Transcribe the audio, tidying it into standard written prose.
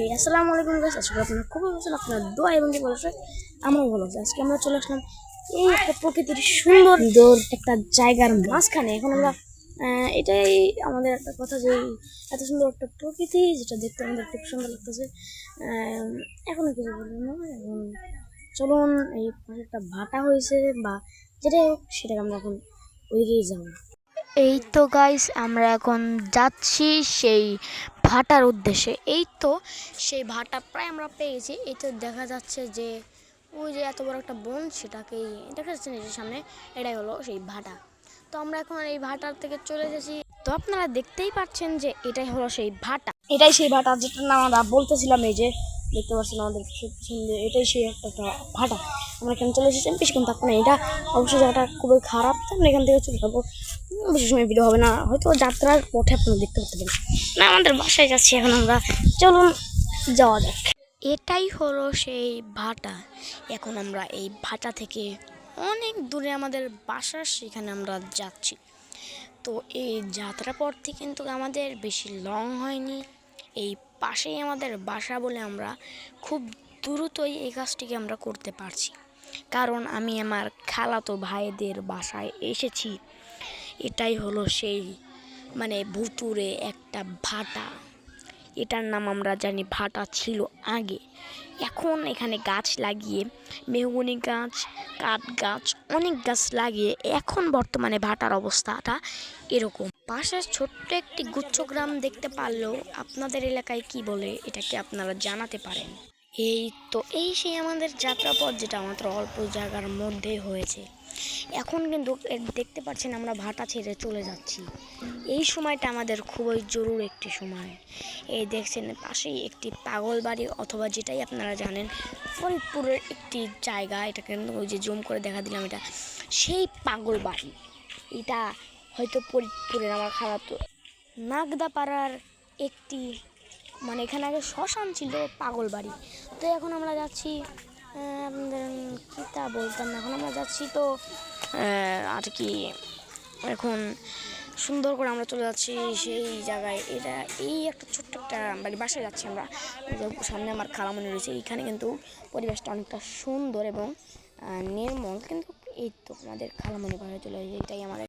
আসসালামু আলাইকুম গাইস, আশা করি আপনারা খুবই ভালো আছেন। আপনার দোয়া এবং কি বলেছে আমরাও ভালো আছি। আজকে আমরা চলে আসলাম এই একটা প্রকৃতির সুন্দর একটা জায়গার মাঝখানে। এখন আমরা এটাই আমাদের একটা কথা যে এত সুন্দর একটা প্রকৃতি যেটা দেখতে আমাদের খুব সুন্দর লাগতেছে। এখনো কিছু বললাম না, এখন চলুন এই পাশে একটা ভাটা হয়েছে বা যেটাই হোক সেটাকে আমরা এখন ওইদিকেই যাবো। এই তো গাইস, আমরা এখন যাচ্ছি সেই ভাটার উদ্দেশ্যে। এই তো সেই ভাটা প্রায় আমরা পেয়েছি। এই তো দেখা যাচ্ছে যে ওই যে এত বড় একটা বন, সেটাকেই দেখা যাচ্ছে নিজের সামনে, এটাই হলো সেই ভাটা। তো আমরা এখন এই ভাটার থেকে চলে এসেছি। তো আপনারা দেখতেই পাচ্ছেন যে এটাই হলো সেই ভাটা। এটাই সেই ভাটা যেটার নাম আমরা বলতেছিলাম। এই যে দেখতে পাচ্ছেন আমাদের সুন্দর, এটাই সেই একটা ভাটা। আমরা এখানে চলে এসেছি, বেশিক্ষণ থাকবো না। এটা অবশ্যই জায়গাটা খুবই খারাপ, তো আমরা এখান থেকে চলে যাবো। বেশি সময় ভিডিও হবে না, হয়তো যাত্রার পথে আপনারা দেখতে পারতে পারেন না। আমাদের বাসায় যাচ্ছি এখন আমরা, চলুন যাওয়া যাক। এটাই হলো সেই ভাটা। এখন আমরা এই ভাটা থেকে অনেক দূরে আমাদের বাসা, সেখানে আমরা যাচ্ছি। তো এই যাত্রাপথটি কিন্তু আমাদের বেশি লং হয়নি, এই পাশেই আমাদের বাসা বলে আমরা খুব দ্রুতই এই কাজটিকে আমরা করতে পারছি। কারণ আমি আমার খালাতো ভাইদের বাসায় এসেছি। এটাই হলো সেই ভুতুরে একটা ভাটা। এটার নাম আমরা জানি ভাটা ছিল আগে। এখন এখানে গাছ লাগিয়ে, মেহগনি গাছ, কাঠ গাছ, অনেক গাছ লাগিয়ে এখন বর্তমানে ভাটার অবস্থাটা এরকম। পাশের ছোট্ট একটি গুচ্ছগ্রাম দেখতে পারলেও আপনাদের এলাকায় কি বলে এটাকে আপনারা জানাতে পারেন। এই সেই আমাদের যাত্রাপথ, যেটা মাত্র অল্প জায়গার মধ্যে হয়েছে। এখন কিন্তু দেখতে পাচ্ছেন আমরা ভাটা ছেড়ে চলে যাচ্ছি। এই সময়টা আমাদের খুবই জরুরি একটি সময়। এই দেখছেন পাশেই একটি পাগল বাড়ি, অথবা যেটাই আপনারা জানেন ফরিদপুরের একটি জায়গা। এটা কিন্তু ওই যে জুম করে দেখা দিলাম, এটা সেই পাগল বাড়ি। এটা হয়তো ফরিদপুরের আমার খালাতো নাগদাপাড়ার একটি, এখানে আগে শ্মশান ছিল, পাগল বাড়ি। তো এখন আমরা যাচ্ছি, আপনাদের কী তা বলতাম না, এখন আমরা যাচ্ছি তো আর কি, এখন সুন্দর করে আমরা চলে যাচ্ছি সেই জায়গায়। এটা এই একটা ছোট্ট একটা বাসায় যাচ্ছি আমরা। সামনে আমার খালামণি রয়েছে। এইখানে কিন্তু পরিবেশটা অনেকটা সুন্দর এবং নির্মল। কিন্তু এই তো আমাদের খালামণি বাসায় চলে যায়, এটাই আমার